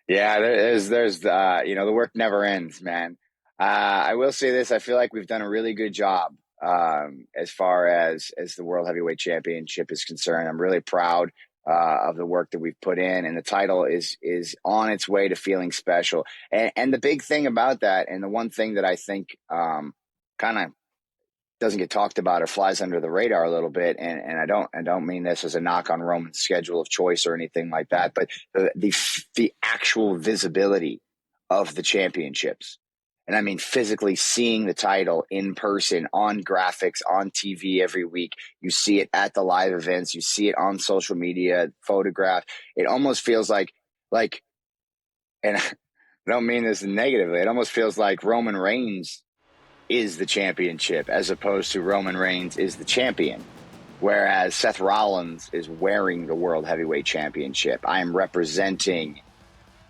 Yeah, there's the work never ends, man. I will say this: I feel like we've done a really good job as far as the World Heavyweight Championship is concerned. I'm really proud of the work that we've put in, and the title is on its way to feeling special. And the big thing about that, and the one thing that I think kind of doesn't get talked about or flies under the radar a little bit, and I don't mean this as a knock on Roman's schedule of choice or anything like that, but the actual visibility of the championships. And I mean physically seeing the title in person, on graphics, on TV every week. You see it at the live events. You see it on social media, photographed. It almost feels like, and I don't mean this negatively, it almost feels like Roman Reigns is the championship as opposed to Roman Reigns is the champion. Whereas Seth Rollins is wearing the World Heavyweight Championship. I am representing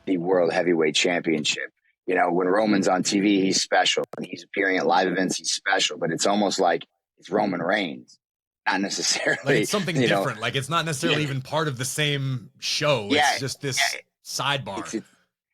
the World Heavyweight Championship. When Roman's on TV, he's special. When he's appearing at live events, he's special. But it's almost like it's Roman Reigns. not necessarily Like it's something you know, different. Like it's not necessarily Yeah. even part of the same show. yeah, It's just this yeah, sidebar.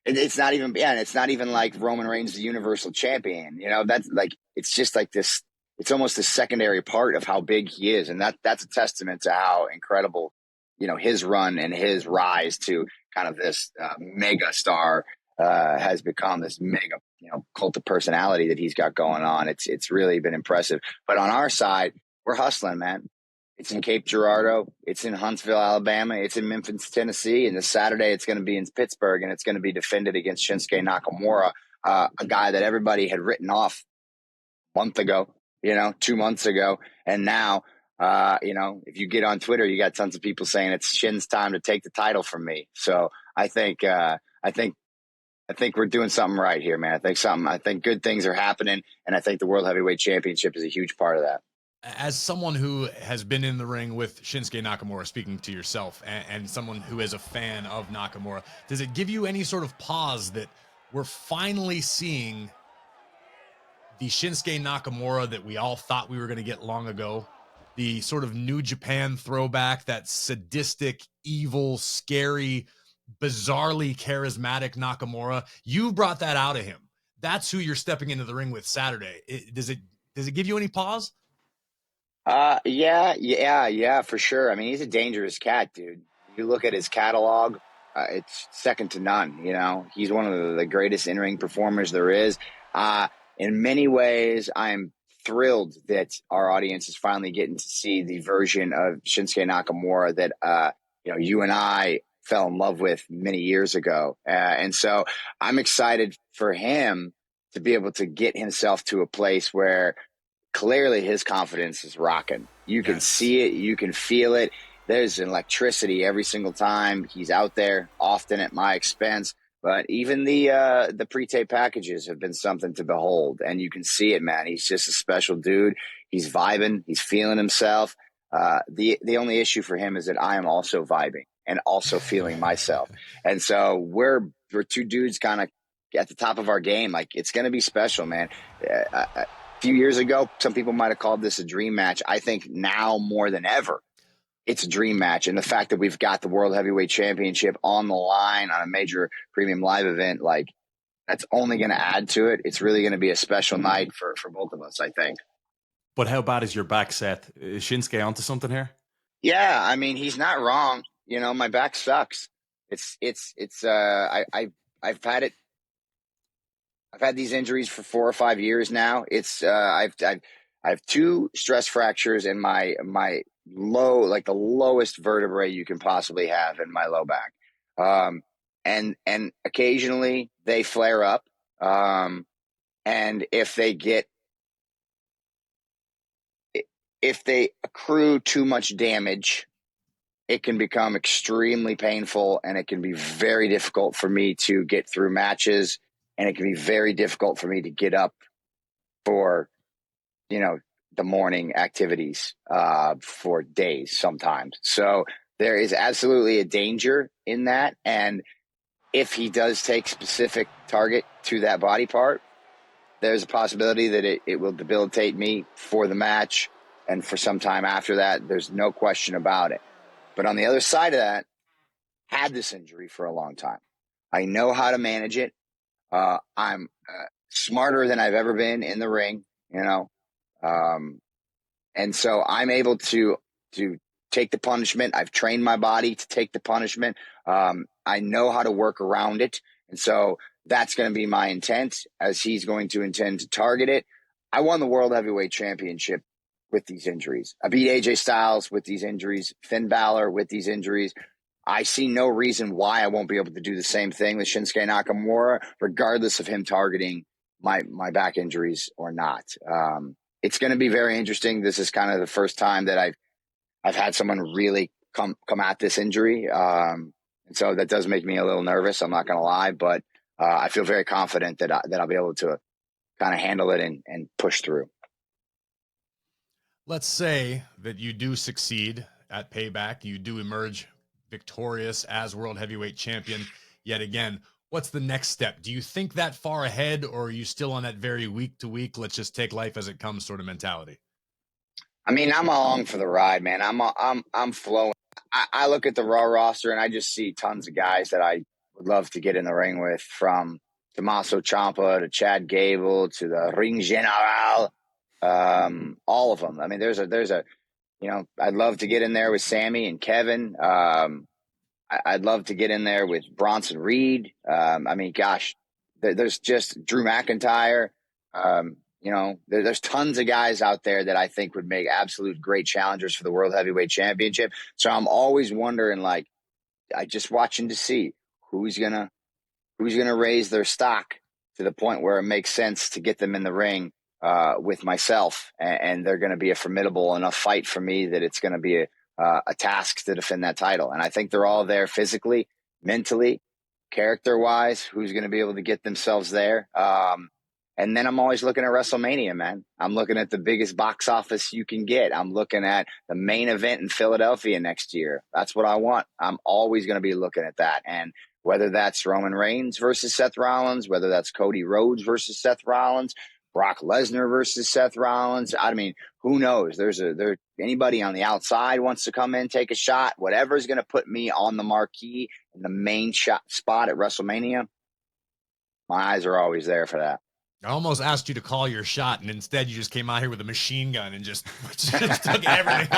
it's not even, yeah, and it's not even like Roman Reigns, the Universal Champion. You know, that's like, it's just like this. It's almost a secondary part of how big he is, and that's a testament to how incredible, you know, his run and his rise to kind of this mega star has become. This mega, you know, cult of personality that he's got going on. It's really been impressive. But on our side, we're hustling, man. It's in Cape Girardeau. It's in Huntsville, Alabama. It's in Memphis, Tennessee. And this Saturday, it's going to be in Pittsburgh, and it's going to be defended against Shinsuke Nakamura, a guy that everybody had written off a month ago, you know, 2 months ago. And now, you know, if you get on Twitter, you got tons of people saying it's Shin's time to take the title from me. So I think we're doing something right here, man. I think good things are happening, and I think the World Heavyweight Championship is a huge part of that. As someone who has been in the ring with Shinsuke Nakamura, speaking to yourself, and someone who is a fan of Nakamura, does it give you any sort of pause that we're finally seeing the Shinsuke Nakamura that we all thought we were going to get long ago? The sort of New Japan throwback, that sadistic, evil, scary, bizarrely charismatic Nakamura. You brought that out of him. That's who you're stepping into the ring with Saturday. Does it give you any pause? Yeah, for sure. I mean, he's a dangerous cat, dude. You look at his catalog, it's second to none. You know, he's one of the greatest in-ring performers there is. In many ways, I'm thrilled that our audience is finally getting to see the version of Shinsuke Nakamura that, you know, you and I fell in love with many years ago. And so I'm excited for him to be able to get himself to a place where clearly his confidence is rocking. You can see it. You can feel it. There's an electricity every single time he's out there, often at my expense. But even the pre-tape packages have been something to behold. And you can see it, man. He's just a special dude. He's vibing. He's feeling himself. The only issue for him is that I am also vibing and also feeling myself. And so we're two dudes kind of at the top of our game. Like, it's going to be special, man. A few years ago, some people might have called this a dream match. I think now more than ever, it's a dream match. And the fact that we've got the World Heavyweight Championship on the line on a major premium live event, like, that's only going to add to it. It's really going to be a special night for both of us, I think. But how bad is your back, Seth? Is Shinsuke onto something here? Yeah, I mean, he's not wrong. You know, my back sucks. I've had it. I've had these injuries for 4 or 5 years now. I have 2 stress fractures in my low, like the lowest vertebrae you can possibly have in my low back. And occasionally they flare up. And if they accrue too much damage, it can become extremely painful, and it can be very difficult for me to get through matches. And it can be very difficult for me to get up for, you know, the morning activities for days sometimes. So there is absolutely a danger in that. And if he does take specific target to that body part, there's a possibility that it will debilitate me for the match and for some time after that. There's no question about it. But on the other side of that, had this injury for a long time. I know how to manage it. I'm smarter than I've ever been in the ring, you know. And so I'm able to take the punishment. I've trained my body to take the punishment. I know how to work around it. And so that's going to be my intent, as he's going to intend to target it. I won the World Heavyweight Championship with these injuries. I beat AJ Styles with these injuries, Finn Balor with these injuries. I see no reason why I won't be able to do the same thing with Shinsuke Nakamura, regardless of him targeting my back injuries or not. It's going to be very interesting. This is kind of the first time that I've had someone really come at this injury. And so that does make me a little nervous. I'm not going to lie, but I feel very confident that I'll be able to kind of handle it and push through. Let's say that you do succeed at Payback. You do emerge victorious as World Heavyweight Champion yet again. What's the next step? Do you think that far ahead, or are you still on that very week to week, let's just take life as it comes sort of mentality? I mean, I'm along for the ride, man. I'm flowing. I look at the Raw roster and I just see tons of guys that I would love to get in the ring with, from Tommaso Ciampa to Chad Gable to the Ring General, all of them. I mean, there's a I'd love to get in there with Sammy and Kevin. I'd love to get in there with Bronson Reed. I mean, gosh, there's just Drew McIntyre. There's tons of guys out there that I think would make absolute great challengers for the World Heavyweight Championship. So I'm always wondering, like, I just watching to see who's gonna raise their stock to the point where it makes sense to get them in the ring with myself, and they're going to be a formidable enough fight for me that it's going to be a task to defend that title. And I think they're all there physically, mentally, character-wise. Who's going to be able to get themselves there? And then I'm always looking at WrestleMania, man. I'm looking at the biggest box office you can get. I'm looking at the main event in Philadelphia next year. That's what I want. I'm always going to be looking at that. And whether that's Roman Reigns versus Seth Rollins, whether that's Cody Rhodes versus Seth Rollins, Brock Lesnar versus Seth Rollins. I mean, who knows? There's anybody on the outside wants to come in, take a shot, whatever's going to put me on the marquee in the main spot at WrestleMania. My eyes are always there for that. I almost asked you to call your shot, and instead you just came out here with a machine gun and just took everything.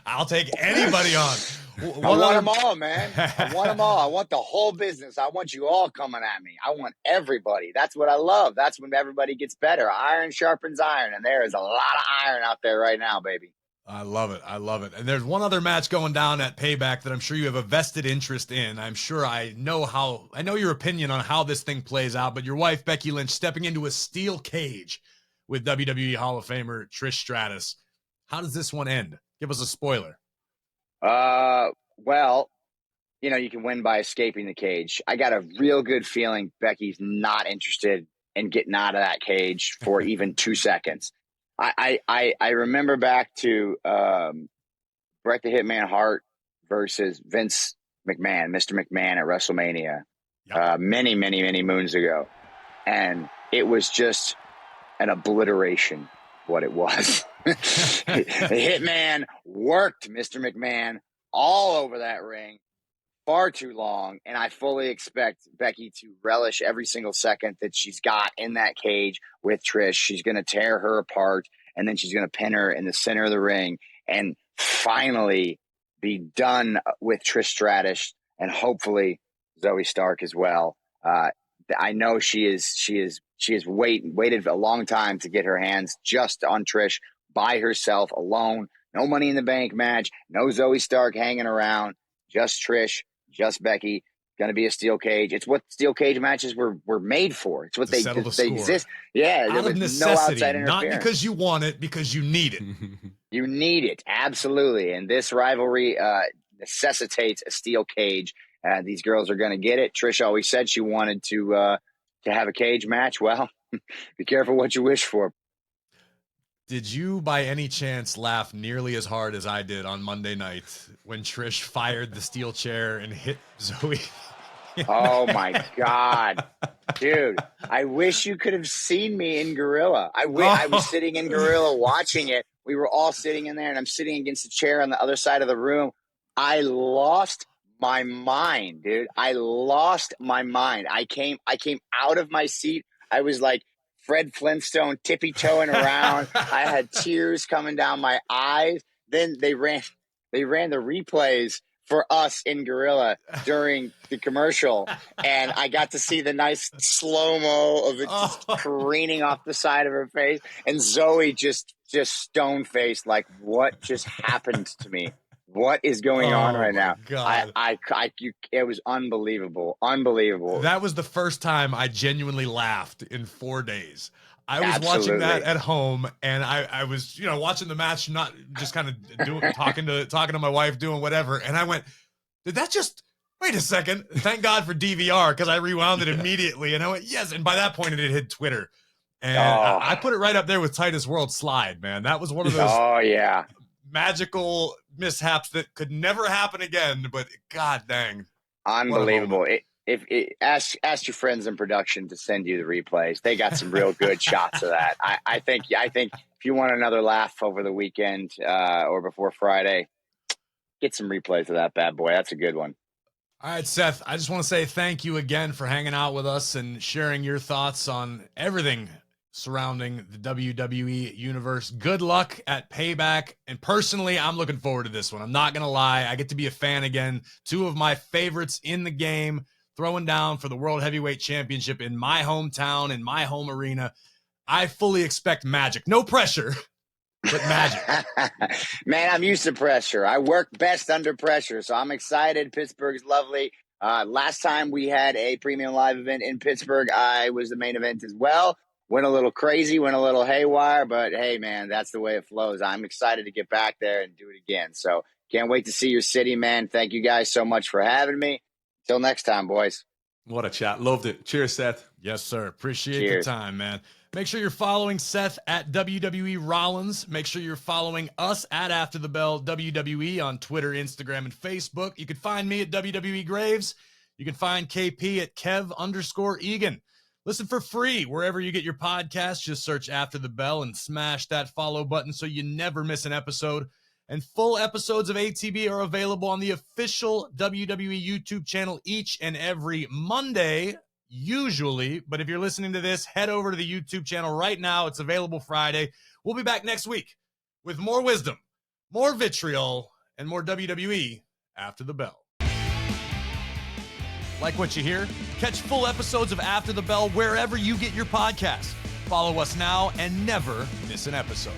I'll take anybody on. I want them all, man. I want them all. I want the whole business. I want you all coming at me. I want everybody. That's what I love. That's when everybody gets better. Iron sharpens iron, and there is a lot of iron out there right now, baby. I love it. I love it. And there's one other match going down at Payback that I'm sure you have a vested interest in. I'm sure I know your opinion on how this thing plays out, but your wife, Becky Lynch, stepping into a steel cage with WWE Hall of Famer Trish Stratus. How does this one end? Give us a spoiler. Well, you can win by escaping the cage. I got a real good feeling Becky's not interested in getting out of that cage for even 2 seconds. I remember back to Bret the Hitman Hart versus Vince McMahon, Mr. McMahon at WrestleMania, many, many, many moons ago. And it was just an obliteration, what it was. The Hitman worked Mr. McMahon all over that ring far too long, and I fully expect Becky to relish every single second that she's got in that cage with Trish. She's going to tear her apart, and then she's going to pin her in the center of the ring and finally be done with Trish Stratus and hopefully Zoe Stark as well. I know she has waited a long time to get her hands just on Trish by herself, alone. No Money in the Bank match, no Zoe Stark hanging around, just Trish. Just Becky, going to be a steel cage. It's what steel cage matches were made for. It's what they exist. Yeah, out of necessity, no outside interference. Not because you want it, because you need it. You need it, absolutely. And this rivalry necessitates a steel cage. These girls are going to get it. Trish always said she wanted to have a cage match. Well, be careful what you wish for. Did you, by any chance, laugh nearly as hard as I did on Monday night when Trish fired the steel chair and hit Zoe? Oh, my God. Dude, I wish you could have seen me in Gorilla. I was sitting in Gorilla watching it. We were all sitting in there, and I'm sitting against a chair on the other side of the room. I lost my mind, dude. I lost my mind. I came out of my seat. I was like Fred Flintstone tippy-toeing around. I had tears coming down my eyes. Then they ran the replays for us in Gorilla during the commercial, and I got to see the nice slow-mo of it just careening off the side of her face, and Zoe just stone-faced, like, what just happened to me? What is going on right now? God. It was unbelievable. Unbelievable. That was the first time I genuinely laughed in 4 days. I was Absolutely. watching that at home, and I was, watching the match, not just kind of talking to my wife, doing whatever. And I went, did that just, wait a second. Thank God for DVR, because I rewound it immediately. And I went, yes. And by that point, it had hit Twitter. And I put it right up there with Titus World Slide, man. That was one of those magical mishaps that could never happen again, but god dang, unbelievable. Ask your friends in production to send you the replays. They got some real good shots of that. I think if if you want another laugh over the weekend or before Friday, get some replays of that bad boy. That's a good one. All right, Seth, I just want to say thank you again for hanging out with us and sharing your thoughts on everything surrounding the WWE universe. Good luck at Payback. And personally, I'm looking forward to this one. I'm not going to lie. I get to be a fan again. Two of my favorites in the game throwing down for the World Heavyweight Championship in my hometown, in my home arena. I fully expect magic. No pressure, but magic. Man, I'm used to pressure. I work best under pressure, so I'm excited. Pittsburgh's lovely. Last time we had a premium live event in Pittsburgh, I was the main event as well. Went a little crazy, went a little haywire, but hey, man, that's the way it flows. I'm excited to get back there and do it again. So can't wait to see your city, man. Thank you guys so much for having me. Till next time, boys. What a chat. Loved it. Cheers, Seth. Yes, sir. Appreciate Cheers. the time, man. Make sure you're following Seth at WWE Rollins. Make sure you're following us at After the Bell WWE on Twitter, Instagram, and Facebook. You can find me at WWE Graves. You can find KP at Kev_Egan. Listen for free wherever you get your podcasts. Just search After the Bell and smash that follow button so you never miss an episode. And full episodes of ATB are available on the official WWE YouTube channel each and every Monday, usually. But if you're listening to this, head over to the YouTube channel right now. It's available Friday. We'll be back next week with more wisdom, more vitriol, and more WWE After the Bell. Like what you hear? Catch full episodes of After the Bell wherever you get your podcasts. Follow us now and never miss an episode.